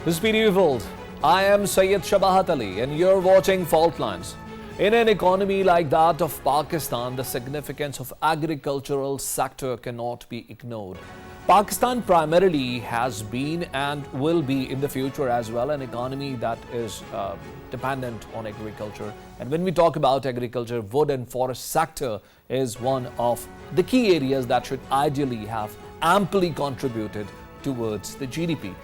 This is PIDE World. I am Syed Shabahat Ali and you're watching Fault Lines. In an economy like that of Pakistan, the significance of agricultural sector cannot be ignored. Pakistan primarily has been and will be in the future as well an economy that is dependent on agriculture. And when we talk about agriculture, wood and forest sector is one of the key areas that should ideally have amply contributed towards the GDP.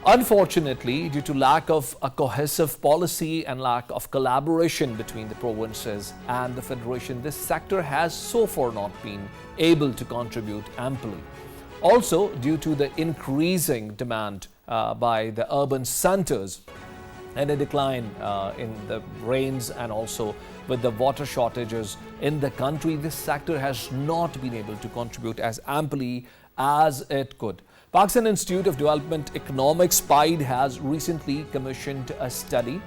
Unfortunately, due to lack of a cohesive policy and lack of collaboration between the provinces and the federation, this sector has so far not been able to contribute amply. Also, due to the increasing demand by the urban centers and a decline in the rains and also with the water shortages in the country, this sector has not been able to contribute as amply as it could. Pakistan Institute of Development Economics (PIDE) has recently commissioned a study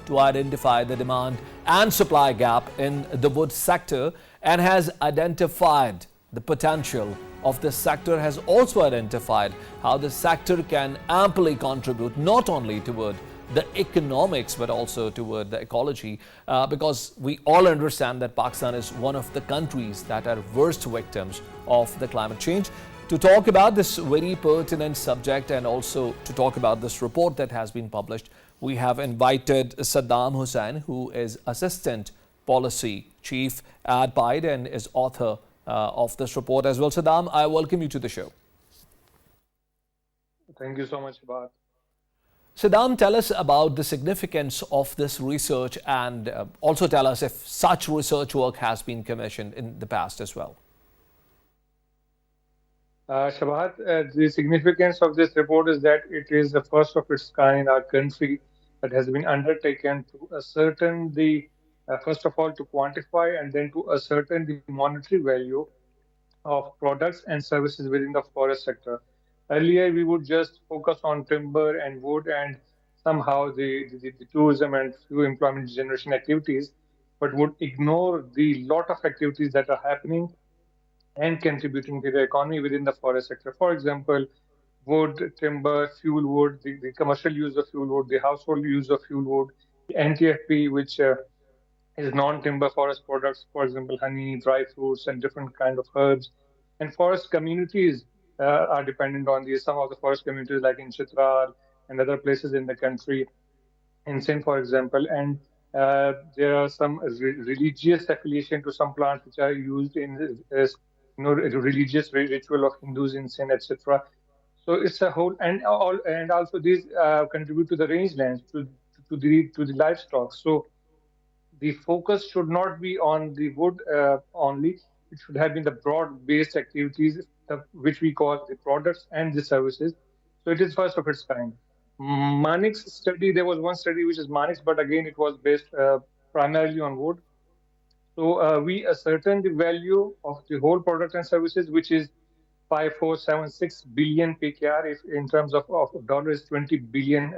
to identify the demand and supply gap in the wood sector and has identified the potential of the sector, has also identified how the sector can amply contribute not only toward the economics but also toward the ecology, because we all understand that Pakistan is one of the countries that are worst victims of the climate change. To talk about this very pertinent subject and also to talk about this report that has been published, we have invited Saddam Hussain, who is Assistant Policy Chief at PIDE and is author of this report as well. Saddam, I welcome you to the show. Thank you so much, Bharat. Saddam, tell us about the significance of this research and also tell us if such research work has been commissioned in the past as well. Shabahat, the significance of this report is that it is the first of its kind in our country that has been undertaken to ascertain the, first of all, to quantify and then to ascertain the monetary value of products and services within the forest sector. Earlier, we would just focus on timber and wood and somehow the tourism and few employment generation activities, but would ignore the lot of activities that are happening and contributing to the economy within the forest sector. For example, wood, timber, fuel wood, the commercial use of fuel wood, the household use of fuel wood, the NTFP, which is non-timber forest products, for example, honey, dry fruits, and different kind of herbs. And forest communities are dependent on these. Some of the forest communities, like in Chitral and other places in the country, in Sindh, for example, and there are some religious affiliation to some plants which are used in as religious ritual of Hindus in Sindh, etc. So it's a whole, and also these contribute to the rangelands, to the livestock. So the focus should not be on the wood only. It should have been the broad-based activities, which we call the products and the services. So it is first of its kind. Manik's study, there was one study which is Manik's, but again it was based primarily on wood. So we ascertain the value of the whole product and services, which is 5476 billion PKR, if in terms of dollars, 20 billion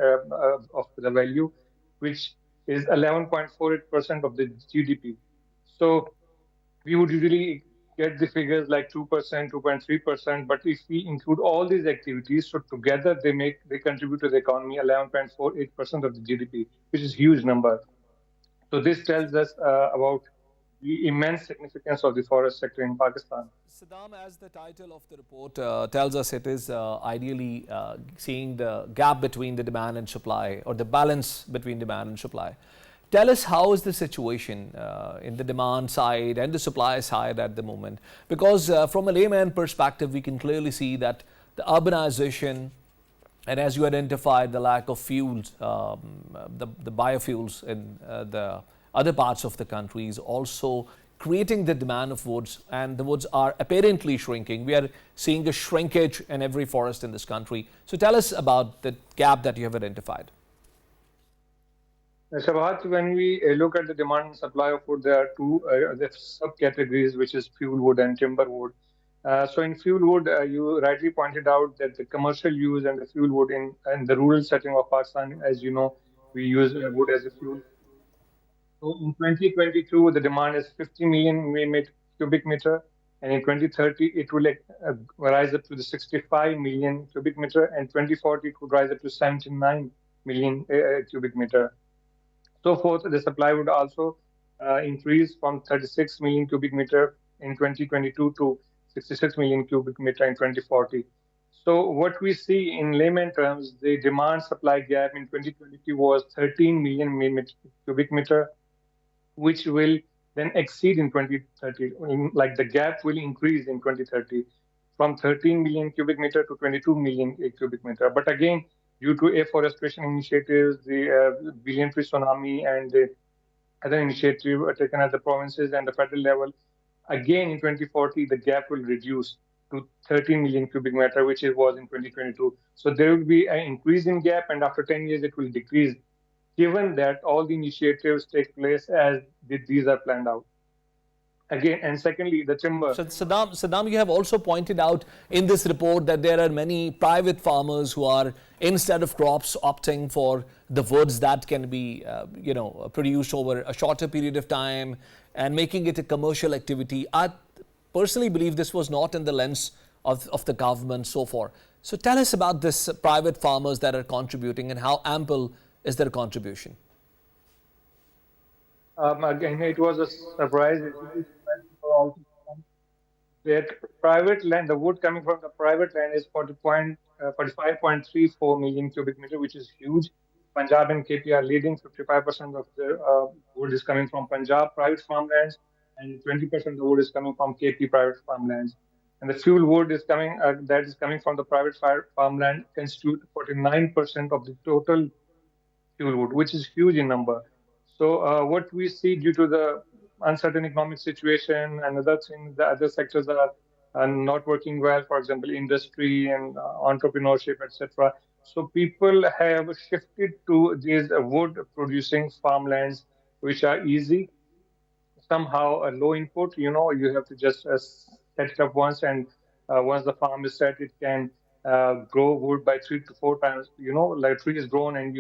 of the value, which is 11.48% of the GDP. So we would usually get the figures like 2%, 2.3%, but if we include all these activities, so together they contribute to the economy 11.48% of the GDP, which is a huge number. So this tells us about the immense significance of the forest sector in Pakistan. Saddam, as the title of the report tells us, it is ideally seeing the gap between the demand and supply, or the balance between demand and supply. Tell us, how is the situation in the demand side and the supply side at the moment? Because from a layman perspective, we can clearly see that the urbanization, and as you identified, the lack of fuels, the biofuels in the other parts of the country is also creating the demand of woods, and the woods are apparently shrinking. We are seeing a shrinkage in every forest in this country. So tell us about the gap that you have identified. Shabahat, when we look at the demand and supply of wood, there are two subcategories, which is fuel wood and timber wood. So in fuel wood, you rightly pointed out that the commercial use and the fuel wood in the rural setting of Pakistan, as you know, we use wood as a fuel. So in 2022, the demand is 50 million cubic meter, and in 2030 it will rise up to the 65 million cubic meter, and 2040 it would rise up to 79 million cubic meter. So forth, the supply would also increase from 36 million cubic meter in 2022 to 66 million cubic meter in 2040. So what we see in layman terms, the demand supply gap in 2022 was 13 million cubic meter, which will then exceed in 2030. Like the gap will increase in 2030 from 13 million cubic meter to 22 million cubic meter. But again, due to afforestation initiatives, the billion tree tsunami, and the other initiative taken at the provinces and the federal level, again in 2040 the gap will reduce to 13 million cubic meter, which it was in 2022. So there will be an increase in gap, and after 10 years it will decrease, given that all the initiatives take place as these are planned out. Again, and secondly, the timber. So Saddam, you have also pointed out in this report that there are many private farmers who are, instead of crops, opting for the woods that can be, produced over a shorter period of time and making it a commercial activity. I personally believe this was not in the lens of the government so far. So tell us about this private farmers that are contributing and how ample is their contribution. Again, it was a surprise. It will be surprising for all to come that private land, the wood coming from the private land is 45.34 million cubic meter, which is huge. Punjab and KP are leading. 55% of the wood is coming from Punjab private farmlands, and 20% of the wood is coming from KP private farmlands. And the fuel wood is coming that is coming from the private farmland constitute 49% of the total fuel wood, which is huge in number. So what we see due to the uncertain economic situation and other things, the other sectors are not working well. For example, industry and entrepreneurship, etc. So people have shifted to these wood producing farmlands, which are easy, somehow a low input. You have to just set it up once, and once the farm is set, it can grow wood by 3 to 4 times. Like tree is grown, and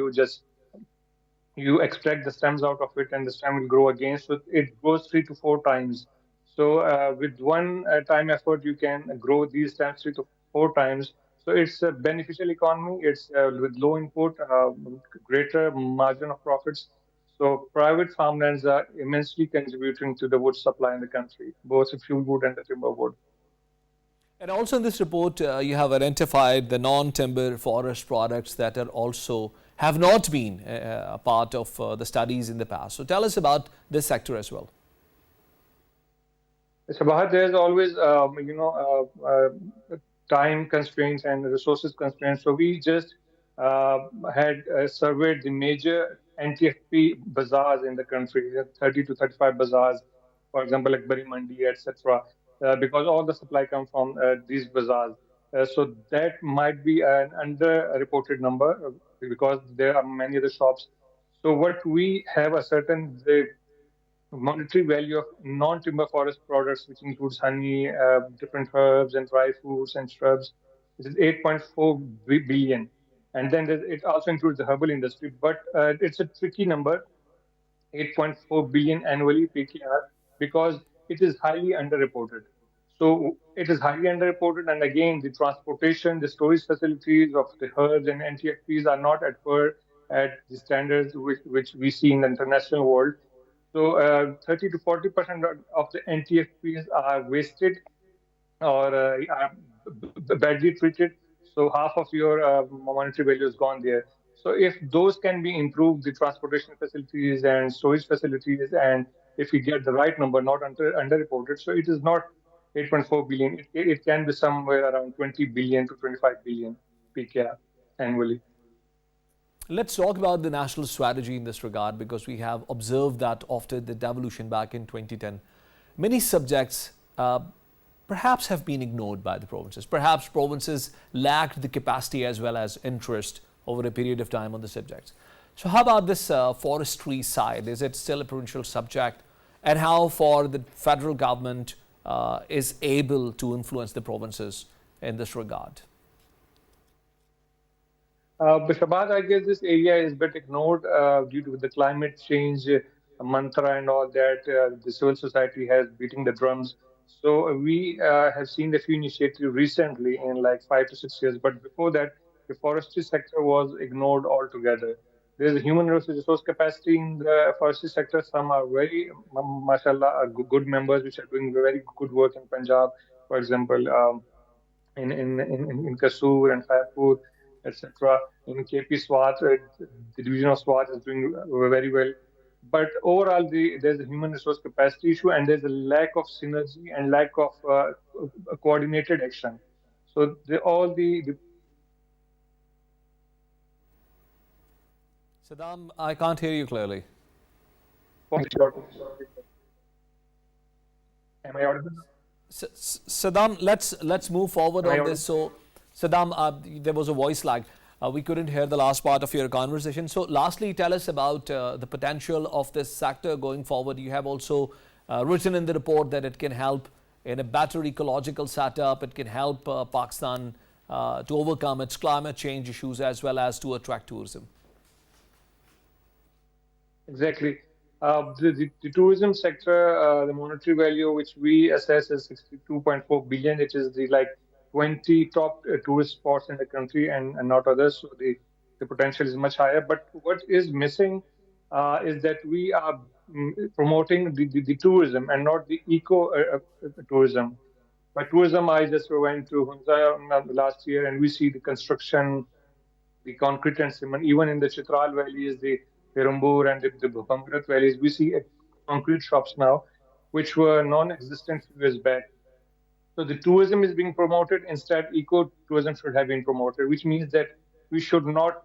you extract the stems out of it, and the stem will grow again. So it grows 3 to 4 times. So with one time effort, you can grow these stems 3 to 4 times. So it's a beneficial economy. It's with low input, greater margin of profits. So private farmlands are immensely contributing to the wood supply in the country, both the fuel wood and the timber wood. And also in this report, you have identified the non-timber forest products that are also have not been a part of the studies in the past. So tell us about this sector as well. Shabahat, there's always, time constraints and resources constraints. So we just had surveyed the major NTFP bazaars in the country, 30 to 35 bazaars, for example, like Bari Mandi, etc., because all the supply comes from these bazaars. So that might be an underreported number because there are many other shops. So what we have a certain the monetary value of non-timber forest products, which includes honey, different herbs and dry fruits and shrubs. It is 8.4 billion. And then it also includes the herbal industry, but it's a tricky number, 8.4 billion annually PKR, because it is highly underreported. So it is highly underreported, and again, the transportation, the storage facilities of the herbs and NTFPs are not at par at the standards which we see in the international world. So 30 to 40% of the NTFPs are wasted or are badly treated. So half of your monetary value is gone there. So if those can be improved, the transportation facilities and storage facilities, and if we get the right number, not underreported, so it is not 8.4 billion. It can be somewhere around 20 billion to 25 billion PKR annually. Let's talk about the national strategy in this regard, because we have observed that after the devolution back in 2010, many subjects perhaps have been ignored by the provinces. Perhaps provinces lacked the capacity as well as interest over a period of time on the subjects. So how about this forestry side? Is it still a provincial subject? And how far the federal government is able to influence the provinces in this regard? Shabbat, I guess this area is a bit ignored due to the climate change mantra and all that. The civil society has beating the drums. So we have seen a few initiatives recently in like 5 to 6 years, but before that, the forestry sector was ignored altogether. There's a human resource capacity in the forestry sector. Some are very, mashallah, are good members which are doing very good work in Punjab, for example. In Kasur and Khairpur, etc. In KP Swat, the division of Swat is doing very well. But overall, there's a human resource capacity issue, and there's a lack of synergy and lack of coordinated action. So the Saddam, I can't hear you clearly. am I audible? Saddam, let's move forward Am I on audible? this. So, Saddam, there was a voice lag. We couldn't hear the last part of your conversation. So, lastly, tell us about the potential of this sector going forward. You have also written in the report that it can help in a better ecological setup. It can help Pakistan to overcome its climate change issues as well as to attract tourism. Exactly. The tourism sector, the monetary value which we assess is 62.4 billion, which is the like 20 top tourist spots in the country and not others. So the potential is much higher. But what is missing is that we are promoting the tourism and not the eco tourism. By tourism, I just went to Hunza last year and we see the construction, the concrete and cement. Even in the Chitral valleys, the Perumbur and the Bhupangarat valleys, we see concrete shops now, which were non-existent few years back. So the tourism is being promoted. Instead, eco-tourism should have been promoted, which means that we should not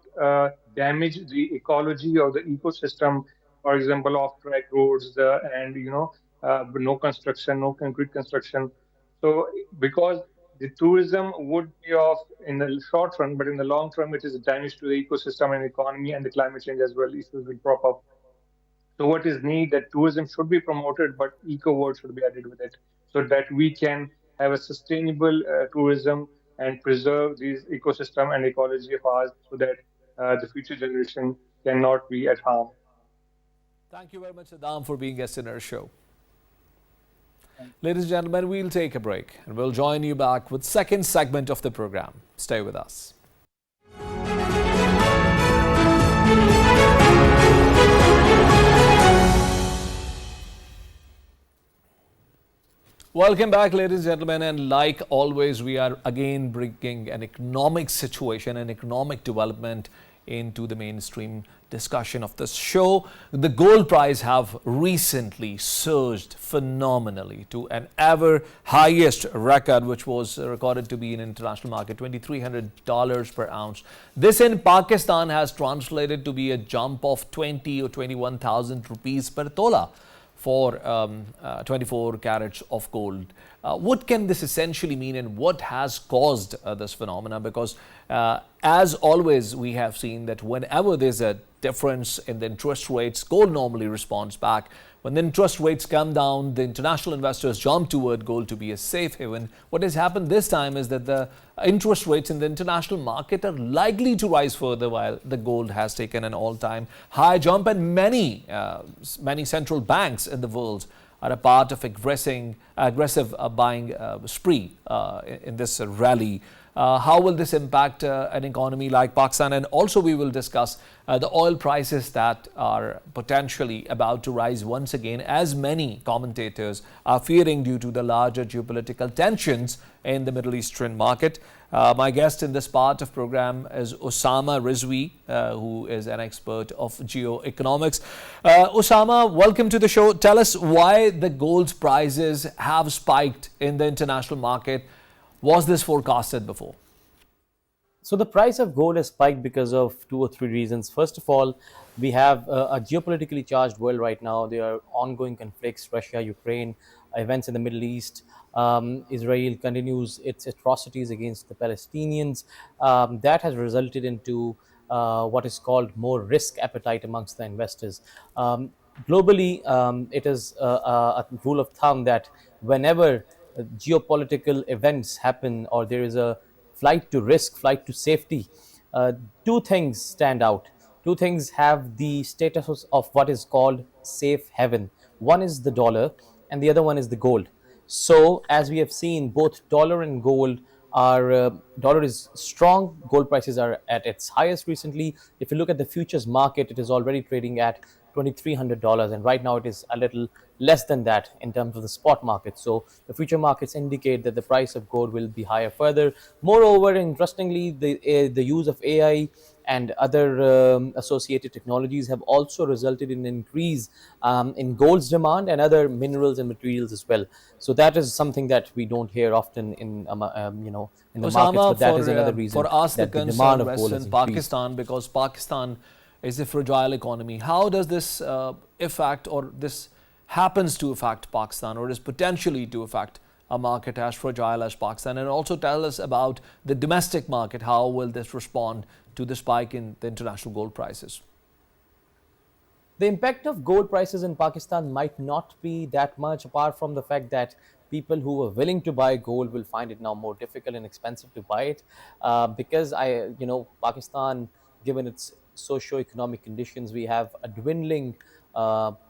damage the ecology or the ecosystem. For example, off-track roads and no construction, no concrete construction. So because the tourism would be off in the short run, but in the long term, it is a damage to the ecosystem and economy, and the climate change as well issues will crop up. So what is need that tourism should be promoted, but eco word should be added with it, so that we can have a sustainable tourism and preserve these ecosystem and ecology of ours, so that the future generation cannot be at harm. Thank you very much, Saddam, for being guest in our show. Ladies and gentlemen, we'll take a break and we'll join you back with second segment of the program. Stay with us. Welcome back, ladies and gentlemen, and like always, we are again bringing an economic situation and economic development into the mainstream discussion of this show. The gold price have recently surged phenomenally to an ever highest record, which was recorded to be in international market $2,300 per ounce. This in Pakistan has translated to be a jump of 20 or 21,000 rupees per tola for 24 carats of gold. What can this essentially mean, and what has caused this phenomena? Because as always, we have seen that whenever there's a difference in the interest rates, gold normally responds back. When the interest rates come down, the international investors jump toward gold to be a safe haven. What has happened this time is that the interest rates in the international market are likely to rise further, while the gold has taken an all-time high jump, and many central banks in the world are a part of aggressive buying spree in this rally. How will this impact an economy like Pakistan? And also we will discuss the oil prices that are potentially about to rise once again, as many commentators are fearing due to the larger geopolitical tensions in the Middle Eastern market. My guest in this part of program is Osama Rizvi, who is an expert of geo-economics. Osama, welcome to the show. Tell us why the gold prices have spiked in the international market. Was this forecasted before? So the price of gold has spiked because of two or three reasons. First of all, we have a geopolitically charged world right now. There are ongoing conflicts, Russia, Ukraine, events in the Middle East. Israel continues its atrocities against the Palestinians. That has resulted into what is called more risk appetite amongst the investors. Globally, it is a rule of thumb that whenever geopolitical events happen or there is a flight to risk, flight to safety, two things stand out. Two things have the status of what is called safe haven. One is the dollar, and the other one is the gold. So, as we have seen, both dollar and gold are dollar is strong. Gold prices are at its highest recently. If you look at the futures market, it is already trading at $2,300, and right now it is a little less than that in terms of the spot market. So, the future markets indicate that the price of gold will be higher further. Moreover, interestingly, the use of AI and other associated technologies have also resulted in an increase in gold's demand and other minerals and materials as well. So that is something that we don't hear often in in the markets, Osama, but that is another reason for us, the that the demand concern of rests gold has in increased. Pakistan because Pakistan is a fragile economy. How does this affect, or this happens to affect Pakistan, or is potentially to affect a market as fragile as Pakistan? And also tell us about the domestic market. How will this respond to the spike in the international gold prices? The impact of gold prices in Pakistan might not be that much, apart from the fact that people who were willing to buy gold will find it now more difficult and expensive to buy it, because Pakistan, given its socio-economic conditions, we have a dwindling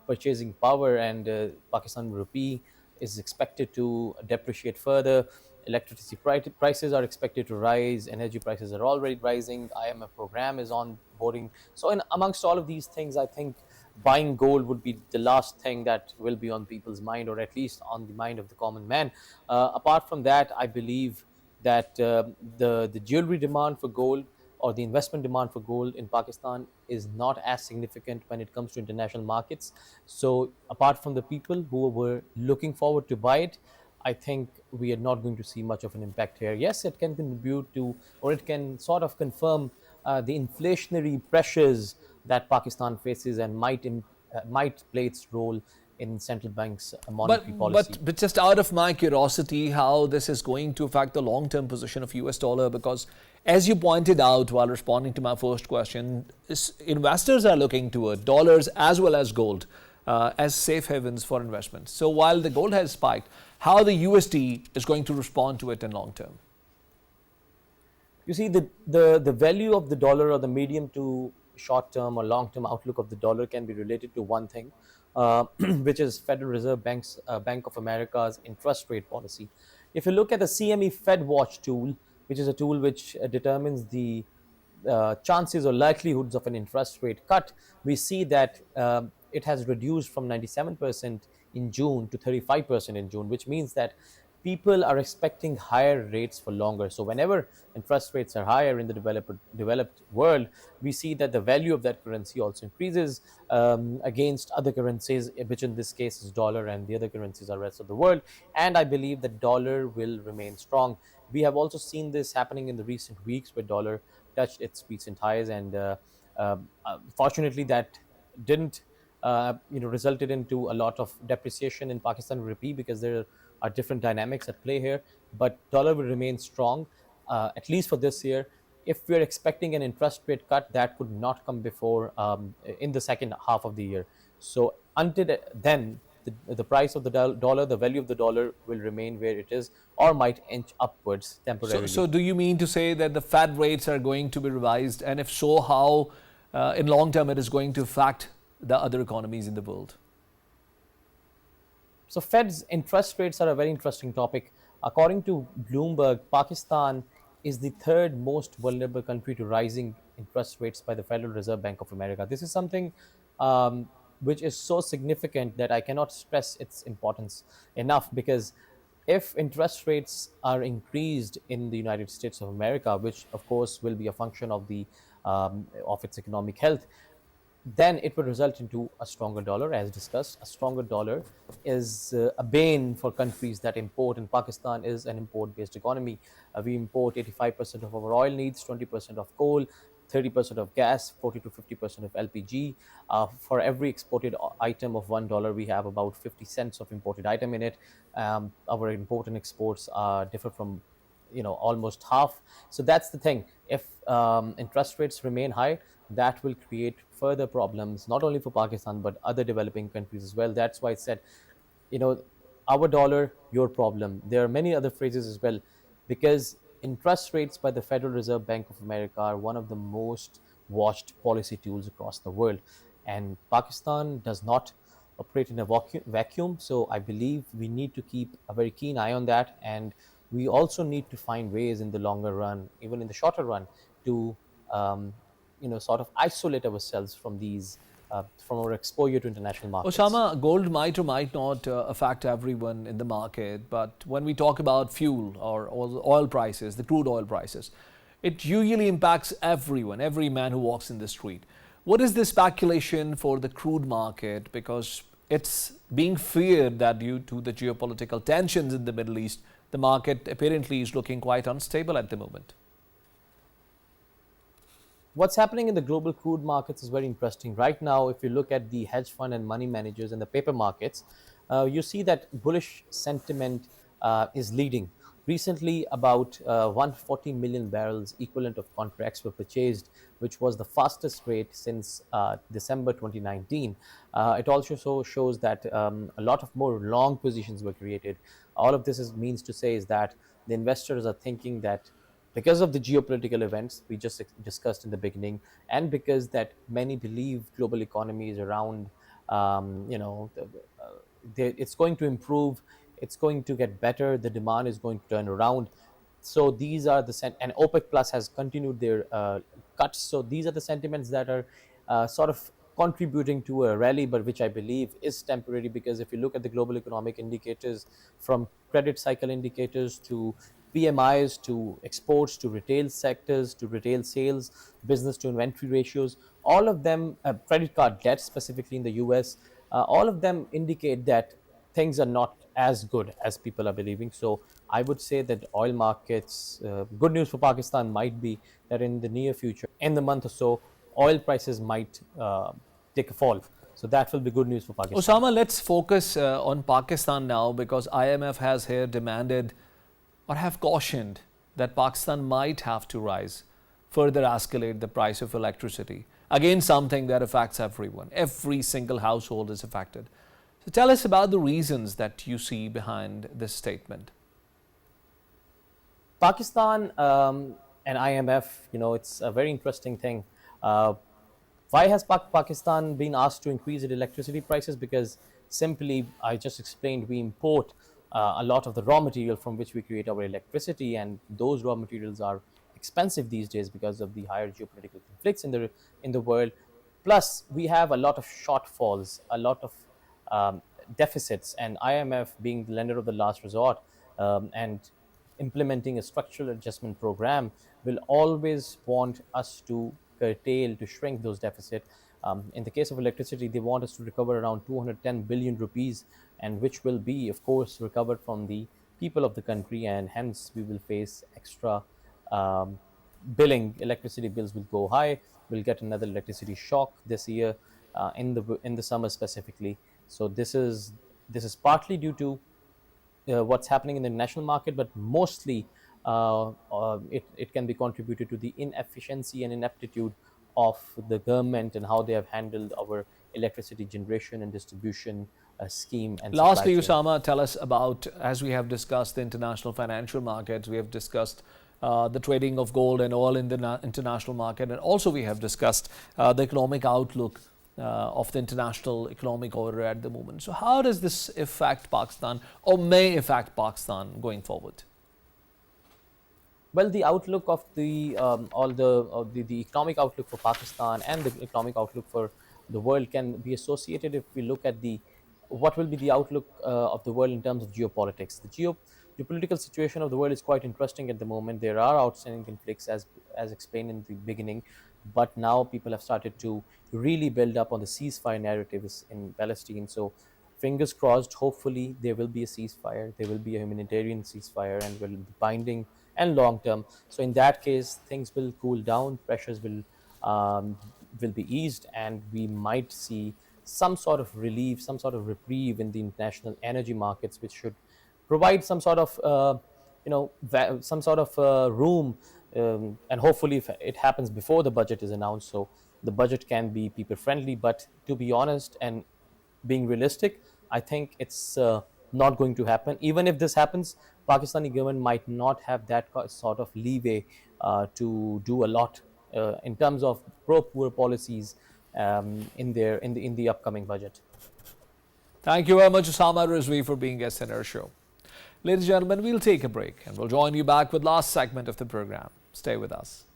purchasing power, and Pakistan rupee is expected to depreciate further. Electricity prices are expected to rise. Energy prices are already rising. IMF program is on boarding. So, in amongst all of these things, I think buying gold would be the last thing that will be on people's mind, or at least on the mind of the common man. Apart from that, I believe that the jewelry demand for gold, or the investment demand for gold in Pakistan, is not as significant when it comes to international markets. So, apart from the people who were looking forward to buy it, I think we are not going to see much of an impact here. Yes, it can contribute to, or it can sort of confirm the inflationary pressures that Pakistan faces, and might play its role in central bank's monetary policy. But just out of my curiosity, how this is going to affect the long-term position of US dollar, because as you pointed out while responding to my first question, investors are looking toward dollars as well as gold as safe havens for investments. So while the gold has spiked, how the USD is going to respond to it in long term? You see, the value of the dollar, or the medium to short term or long term outlook of the dollar, can be related to one thing, which is Federal Reserve Bank of America's interest rate policy. If you look at the CME Fed Watch tool, which is a tool which determines the chances or likelihoods of an interest rate cut, we see that it has reduced from 97% in June to 35% in June, which means that people are expecting higher rates for longer. So, whenever interest rates are higher in the developed world, we see that the value of that currency also increases against other currencies, which in this case is dollar, and the other currencies are rest of the world. And I believe that dollar will remain strong. We have also seen this happening in the recent weeks, where dollar touched its recent highs, and fortunately, that didn't resulted into a lot of depreciation in Pakistan rupee, because there are different dynamics at play here. But dollar will remain strong, at least for this year. If we are expecting an interest rate cut, that would not come before in the second half of the year. So until then, the price of the dollar, the value of the dollar, will remain where it is, or might inch upwards temporarily. So do you mean to say that the Fed rates are going to be revised? And if so, how in long term it is going to affect the other economies in the world? So, Fed's interest rates are a very interesting topic. According to Bloomberg, Pakistan is the third most vulnerable country to rising interest rates by the Federal Reserve Bank of America. This is something which is so significant that I cannot stress its importance enough, because if interest rates are increased in the United States of America, which of course will be a function of its economic health, then it would result into a stronger dollar. As discussed, a stronger dollar is a bane for countries that import, and Pakistan is an import-based economy. We import 85% of our oil needs, 20% of coal, 30% of gas, 40 to 50% of LPG. For every exported item of $1, we have about 50 cents of imported item in it. Our import and exports differ from almost half. So that's the thing. If interest rates remain high, that will create further problems, not only for Pakistan but other developing countries as well. That's why I said, you know our dollar, your problem. There are many other phrases as well, because interest rates by the Federal Reserve Bank of America are one of the most watched policy tools across the world, and Pakistan does not operate in a vacuum. So I believe we need to keep a very keen eye on that, and we also need to find ways in the longer run, even in the shorter run, to um, sort of isolate ourselves from these from our exposure to international markets. Osama, gold might or might not affect everyone in the market, but when we talk about fuel or oil prices, the crude oil prices, it usually impacts everyone, every man who walks in the street. What is the speculation for the crude market? Because it's being feared that due to the geopolitical tensions in the Middle East, the market apparently is looking quite unstable at the moment. What's happening in the global crude markets is very interesting. Right now, if you look at the hedge fund and money managers and the paper markets, you see that bullish sentiment is leading. Recently, about 140 million barrels equivalent of contracts were purchased, which was the fastest rate since December 2019. It also shows that a lot of more long positions were created. All of this means to say is that the investors are thinking that because of the geopolitical events we just discussed in the beginning, and because that many believe global economy is around, it's going to improve, it's going to get better, the demand is going to turn around. So these are and OPEC Plus has continued their cuts. So these are the sentiments that are sort of contributing to a rally, but which I believe is temporary, because if you look at the global economic indicators, from credit cycle indicators to PMIs to exports to retail sectors to retail sales, business to inventory ratios, all of them, credit card debt specifically in the US, all of them indicate that things are not as good as people are believing. So I would say that oil markets, good news for Pakistan might be that in the near future, in the month or so, oil prices might take a fall. So that will be good news for Pakistan. Osama, let's focus on Pakistan now because IMF has here demanded or have cautioned that Pakistan might have to rise, further escalate the price of electricity. Again, something that affects everyone. Every single household is affected. So tell us about the reasons that you see behind this statement. Pakistan and IMF, it's a very interesting thing. Uh, why has Pakistan been asked to increase its electricity prices? Because simply, I just explained, we import a lot of the raw material from which we create our electricity, and those raw materials are expensive these days because of the higher geopolitical conflicts in the world. Plus, we have a lot of shortfalls, a lot of um, deficits, and IMF being the lender of the last resort, and implementing a structural adjustment program, will always want us to curtail, to shrink those deficits. In the case of electricity, they want us to recover around 210 billion rupees, and which will be, of course, recovered from the people of the country, and hence we will face extra um, billing. Electricity bills will go high. We'll get another electricity shock this year, in the summer specifically. So this is partly due to what's happening in the national market, but mostly it can be contributed to the inefficiency and ineptitude of the government and how they have handled our electricity generation and distribution scheme and supply Lastly, chain. Usama, tell us about, as we have discussed the international financial markets, we have discussed the trading of gold and oil in the international market, and also we have discussed the economic outlook of the international economic order at the moment. So, how does this affect Pakistan or may affect Pakistan going forward? Well, the outlook of the economic outlook for Pakistan and the economic outlook for the world can be associated if we look at the what will be the outlook of the world in terms of geopolitics. Geopolitical situation of the world is quite interesting at the moment. There are outstanding conflicts, as explained in the beginning, but now people have started to really build up on the ceasefire narratives in Palestine. So fingers crossed, hopefully there will be a ceasefire, there will be a humanitarian ceasefire, and will be binding and long term. So in that case, things will cool down, pressures um, will be eased, and we might see some sort of relief, some sort of reprieve in the international energy markets, which should provide some sort of some sort of room, and hopefully if it happens before the budget is announced, so the budget can be people friendly. But to be honest and being realistic, I think it's not going to happen. Even if this happens, Pakistani government might not have that sort of leeway to do a lot in terms of pro-poor policies in the upcoming budget. Thank you very much, Osama Rizvi, for being guest in our show. Ladies and gentlemen, we'll take a break and we'll join you back with last segment of the program. Stay with us.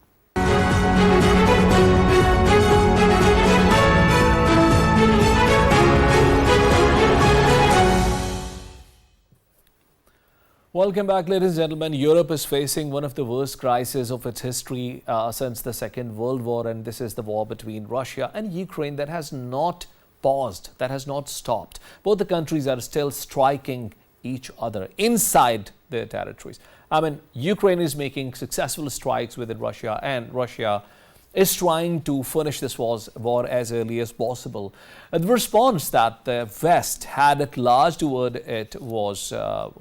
Welcome back, ladies and gentlemen. Europe is facing one of the worst crises of its history since the Second World War, and this is the war between Russia and Ukraine that has not paused, that has not stopped. Both the countries are still striking each other inside their territories. I mean, Ukraine is making successful strikes within Russia, and Russia is trying to finish this war as early as possible. The response that the West had at large toward it was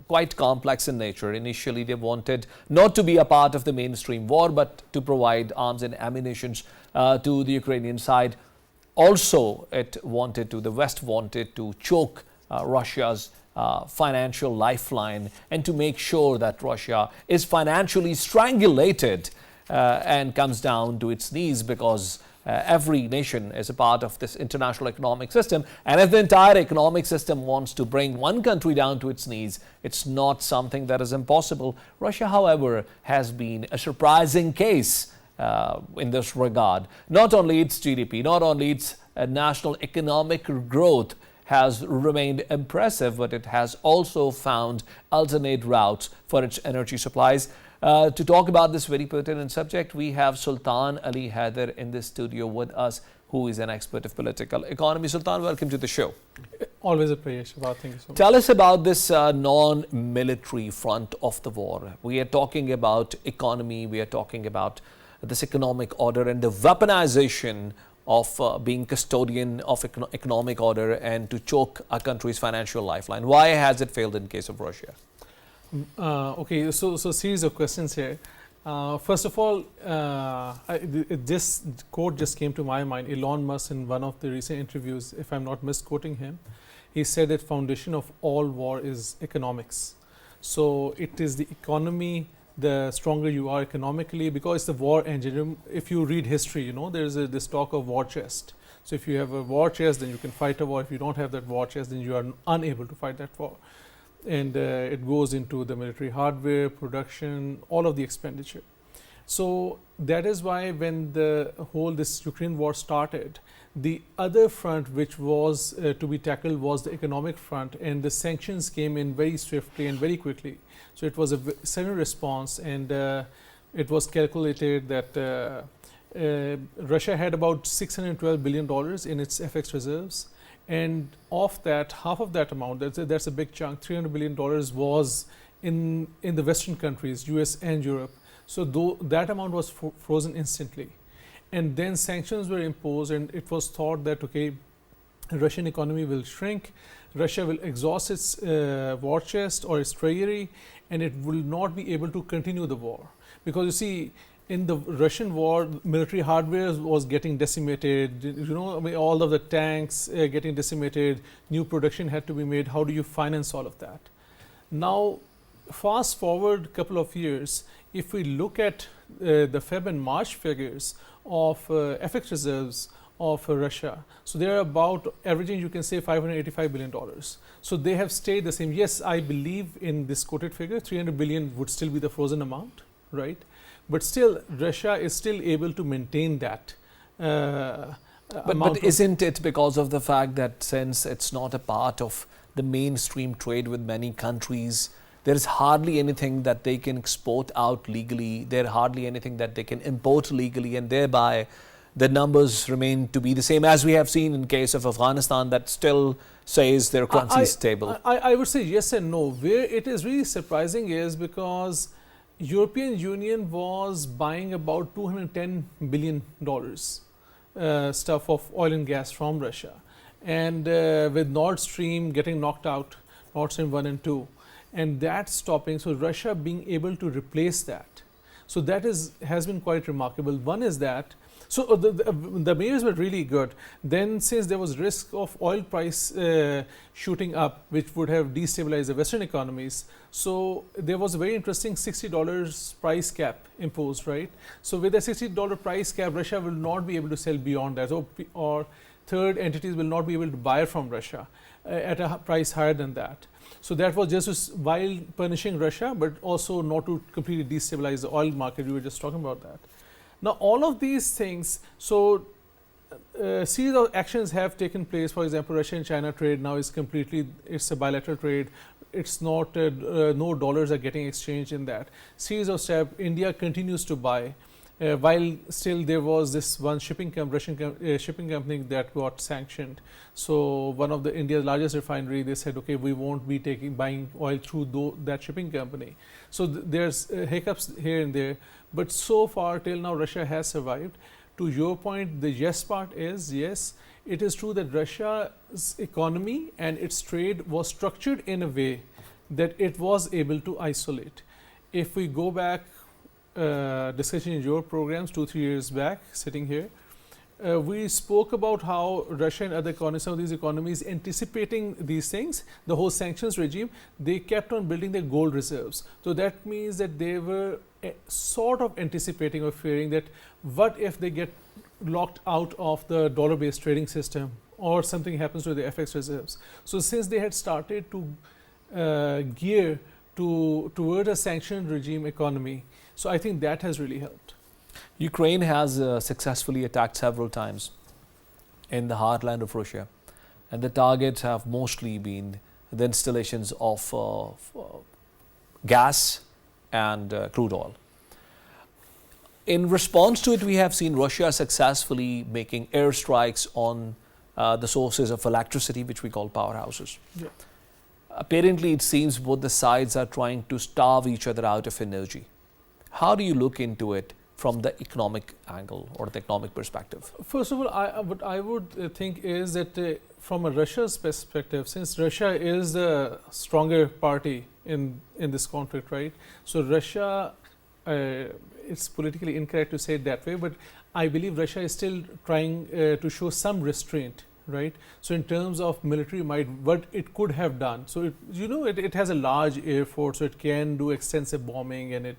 quite complex in nature. Initially, they wanted not to be a part of the mainstream war, but to provide arms and ammunition to the Ukrainian side. Also, the West wanted to choke Russia's financial lifeline and to make sure that Russia is financially strangulated and comes down to its knees, because every nation is a part of this international economic system. And if the entire economic system wants to bring one country down to its knees, it's not something that is impossible. Russia, however, has been a surprising case in this regard. Not only its GDP, not only its national economic growth has remained impressive, but it has also found alternate routes for its energy supplies. To talk about this very pertinent subject, we have Sultan Ali Haider in the studio with us, who is an expert of political economy. Sultan, welcome to the show. Always a pleasure, Shabahat. Thank you so much. Tell us about this non-military front of the war. We are talking about economy, we are talking about this economic order and the weaponization of being custodian of economic order and to choke a country's financial lifeline. Why has it failed in case of Russia? Okay, so series of questions here. First of all, this quote just came to my mind. Elon Musk, in one of the recent interviews, if I'm not misquoting him, he said that foundation of all war is economics. So it is the economy, the stronger you are economically, because it's the war engine. If you read history, you know, there's this talk of war chest. So if you have a war chest, then you can fight a war. If you don't have that war chest, then you are unable to fight that war. And it goes into the military hardware, production, all of the expenditure. So that is why when this Ukraine war started, the other front which was to be tackled was the economic front, and the sanctions came in very swiftly and very quickly. So it was a sudden response, and it was calculated that Russia had about $612 billion in its FX reserves. And of that, half of that amount, that's a big chunk, $300 billion was in the Western countries, US and Europe. So that amount was frozen instantly. And then sanctions were imposed, and it was thought that, okay, Russian economy will shrink, Russia will exhaust its war chest or its treasury, and it will not be able to continue the war. Because you see, in the Russian war, military hardware was getting decimated, you know, I mean, all of the tanks getting decimated, new production had to be made. How do you finance all of that? Now, fast forward a couple of years, if we look at the Feb and March figures of FX reserves of Russia, so they are about averaging, you can say, $585 billion. So they have stayed the same. Yes, I believe in this quoted figure, 300 billion would still be the frozen amount, right? But still, Russia is still able to maintain that. But isn't it because of the fact that since it's not a part of the mainstream trade with many countries, there is hardly anything that they can export out legally, there's hardly anything that they can import legally, and thereby the numbers remain to be the same, as we have seen in case of Afghanistan, that still says their currency is stable? I would say yes and no. Where it is really surprising is because European Union was buying about $210 billion stuff of oil and gas from Russia. And with Nord Stream getting knocked out, Nord Stream 1 and 2, and that stopping, so Russia being able to replace that. So that has been quite remarkable. One is that, so the measures were really good. Then since there was risk of oil price shooting up, which would have destabilized the Western economies, so there was a very interesting $60 price cap imposed, right? So with a $60 price cap, Russia will not be able to sell beyond that, or third entities will not be able to buy from Russia at a price higher than that. So that was just while punishing Russia, but also not to completely destabilize the oil market. We were just talking about that. Now, all of these things, so series of actions have taken place. For example, Russia and China trade now is completely, it's a bilateral trade. It's not, no dollars are getting exchanged in that. Series of steps, India continues to buy. While still there was this one Russian shipping company that got sanctioned. So one of the India's largest refinery, they said, okay, we won't be buying oil through that shipping company. So there's hiccups here and there, but so far till now Russia has survived. To your point, the yes part is, yes, it is true that Russia's economy and its trade was structured in a way that it was able to isolate. If we go back, discussion in your programs 2-3 years back, sitting here, we spoke about how Russia and other economies, some of these economies anticipating these things, the whole sanctions regime, they kept on building their gold reserves. So that means that they were sort of anticipating or fearing that what if they get locked out of the dollar-based trading system or something happens to the FX reserves. So since they had started to gear toward a sanctioned regime economy, so I think that has really helped. Ukraine has successfully attacked several times in the heartland of Russia, and the targets have mostly been the installations of gas and crude oil. In response to it, we have seen Russia successfully making airstrikes on the sources of electricity, which we call powerhouses. Yeah. Apparently, it seems both the sides are trying to starve each other out of energy. How do you look into it from the economic angle or the economic perspective? First of all, what I would think is that from a Russia's perspective, since Russia is the stronger party in this conflict, right? So Russia, it's politically incorrect to say it that way, but I believe Russia is still trying to show some restraint, right? So in terms of military might, what it could have done. So it has a large air force, so it can do extensive bombing and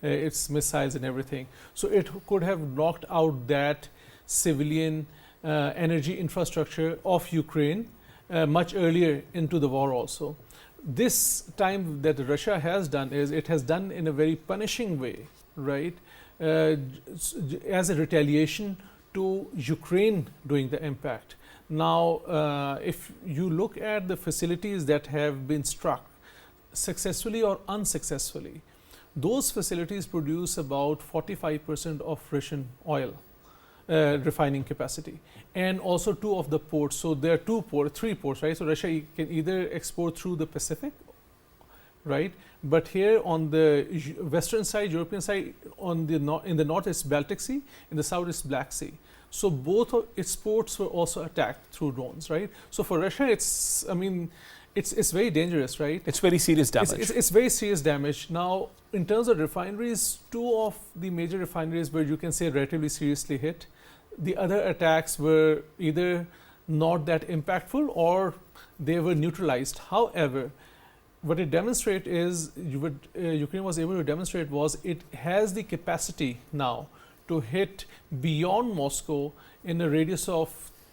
its missiles and everything. So it could have knocked out that civilian energy infrastructure of Ukraine much earlier into the war also. This time that Russia has done is it has done in a very punishing way, right? As a retaliation to Ukraine doing the impact. Now, if you look at the facilities that have been struck, successfully or unsuccessfully, those facilities produce about 45% of Russian oil refining capacity, and also 2 of the ports. So there are 3 ports, right? So Russia can either export through the Pacific, right? But here on the western side, European side, in the north is Baltic Sea, in the south is Black Sea. So both of its ports were also attacked through drones, right? So for Russia, it's very dangerous, right? It's very serious damage. It's very serious damage. Now, in terms of refineries, 2 of the major refineries were, you can say, relatively seriously hit. The other attacks were either not that impactful or they were neutralized. However, what it demonstrates is, what Ukraine was able to demonstrate was it has the capacity now to hit beyond Moscow in a radius of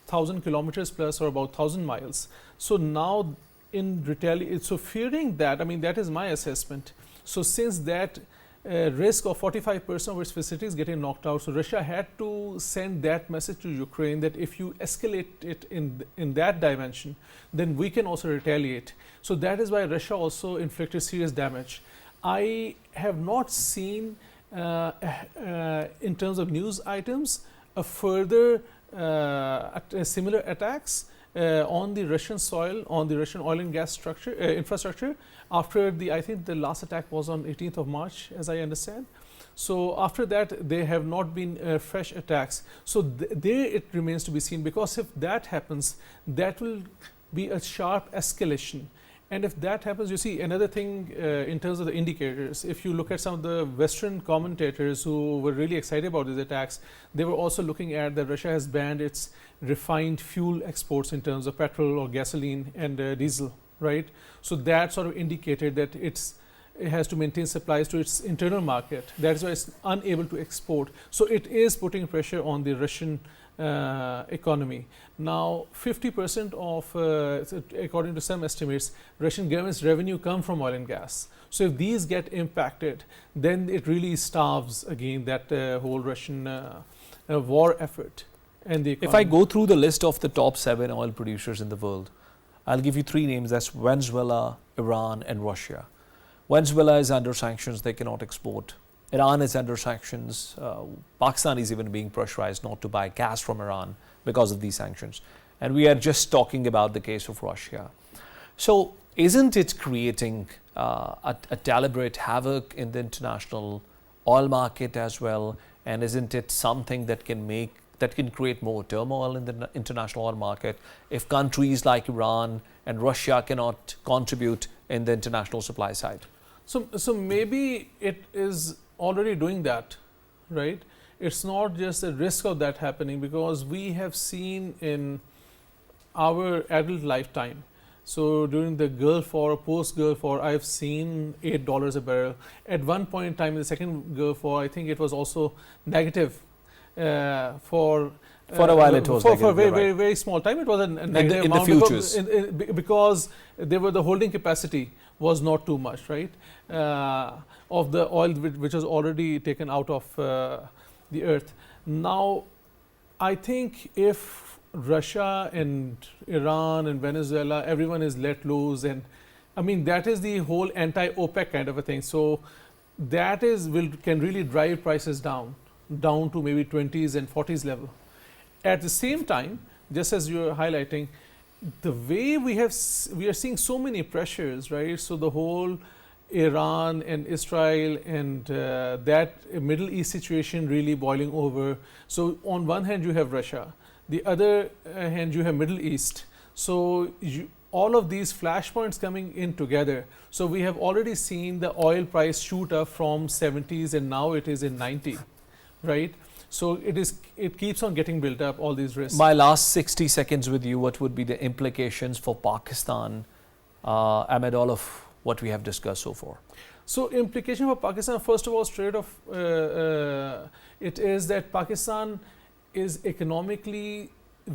1,000 kilometers plus, or about 1,000 miles. So now in retaliation, so fearing that, I mean, that is my assessment. So since that risk of 45% of its facilities getting knocked out, so Russia had to send that message to Ukraine that if you escalate it in that dimension, then we can also retaliate. So that is why Russia also inflicted serious damage. I have not seen in terms of news items a further similar attacks on the Russian soil, on the Russian oil and gas infrastructure after I think the last attack was on 18th of March, as I understand. So after that, there have not been fresh attacks. So there it remains to be seen, because if that happens, that will be a sharp escalation. And if that happens, you see another thing in terms of the indicators. If you look at some of the Western commentators who were really excited about these attacks, they were also looking at that Russia has banned its refined fuel exports in terms of petrol or gasoline and diesel, right? So that sort of indicated that it has to maintain supplies to its internal market. That is why it's unable to export. So it is putting pressure on the Russian economy. Now, 50% of, according to some estimates, Russian government's revenue come from oil and gas. So if these get impacted, then it really starves again that whole Russian war effort and the economy. If I go through the list of the top 7 oil producers in the world, I'll give you 3 names. That's Venezuela, Iran, and Russia. Venezuela is under sanctions, they cannot export. Iran is under sanctions. Pakistan is even being pressurized not to buy gas from Iran because of these sanctions. And we are just talking about the case of Russia. So isn't it creating a deliberate havoc in the international oil market as well? And isn't it something that can create more turmoil in the international oil market if countries like Iran and Russia cannot contribute in the international supply side? So maybe it is already doing that, right? It's not just a risk of that happening, because we have seen in our adult lifetime, so during the Gulf War, post-Gulf War, I've seen $8 a barrel. At one point in time in the second Gulf War, I think it was also negative for a while. It was for a very small time. It was a negative in the amount futures. because the holding capacity was not too much, right? Of the oil which was already taken out of the earth. Now, I think if Russia and Iran and Venezuela, everyone is let loose, and I mean that is the whole anti-OPEC kind of a thing. So that can really drive prices down to maybe 20s and 40s level. At the same time, just as you're highlighting, the way we are seeing so many pressures, right? So the whole Iran and Israel and that Middle East situation really boiling over. So on one hand you have Russia, the other hand you have Middle East. So all of these flashpoints coming in together. So we have already seen the oil price shoot up from 70s and now it is in 90, right? So it keeps on getting built up, all these risks. My last 60 seconds with you, what would be the implications for Pakistan amid all of what we have discussed so far? So implication for Pakistan, first of all, straight off, it is that Pakistan is economically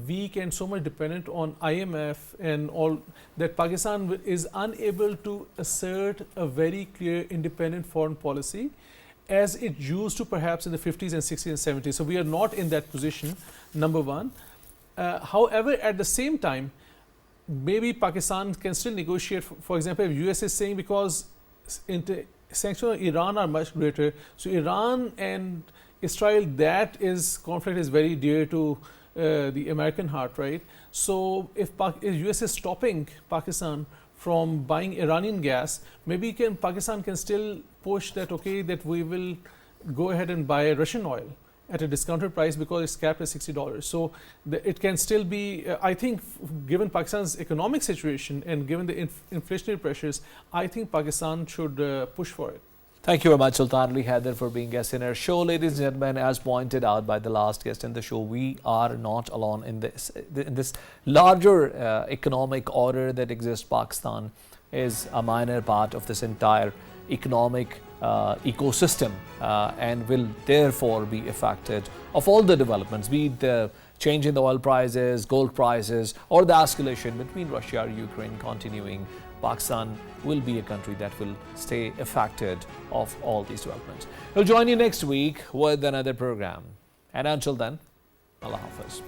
weak and so much dependent on IMF and all, that Pakistan is unable to assert a very clear independent foreign policy as it used to perhaps in the 50s and 60s and 70s. So we are not in that position, number one. However, at the same time, maybe Pakistan can still negotiate. For example, if US is saying, because sanctions on Iran are much greater, so Iran and Israel, conflict is very dear to the American heart, right? So if US is stopping Pakistan from buying Iranian gas, maybe Pakistan can still push that, okay, that we will go ahead and buy Russian oil at a discounted price because it's capped at $60. So it can still be, I think, given Pakistan's economic situation and given the inflationary pressures, I think Pakistan should push for it. Thank you very much, Sultan Ali Haider, for being guest in our show. Ladies and gentlemen, as pointed out by the last guest in the show, we are not alone in this larger economic order that exists. Pakistan is a minor part of this entire economic ecosystem and will therefore be affected of all the developments, be it the change in the oil prices, gold prices, or the escalation between Russia and Ukraine continuing. Pakistan will be a country that will stay affected of all these developments. We'll join you next week with another program. And until then, Allah Hafiz.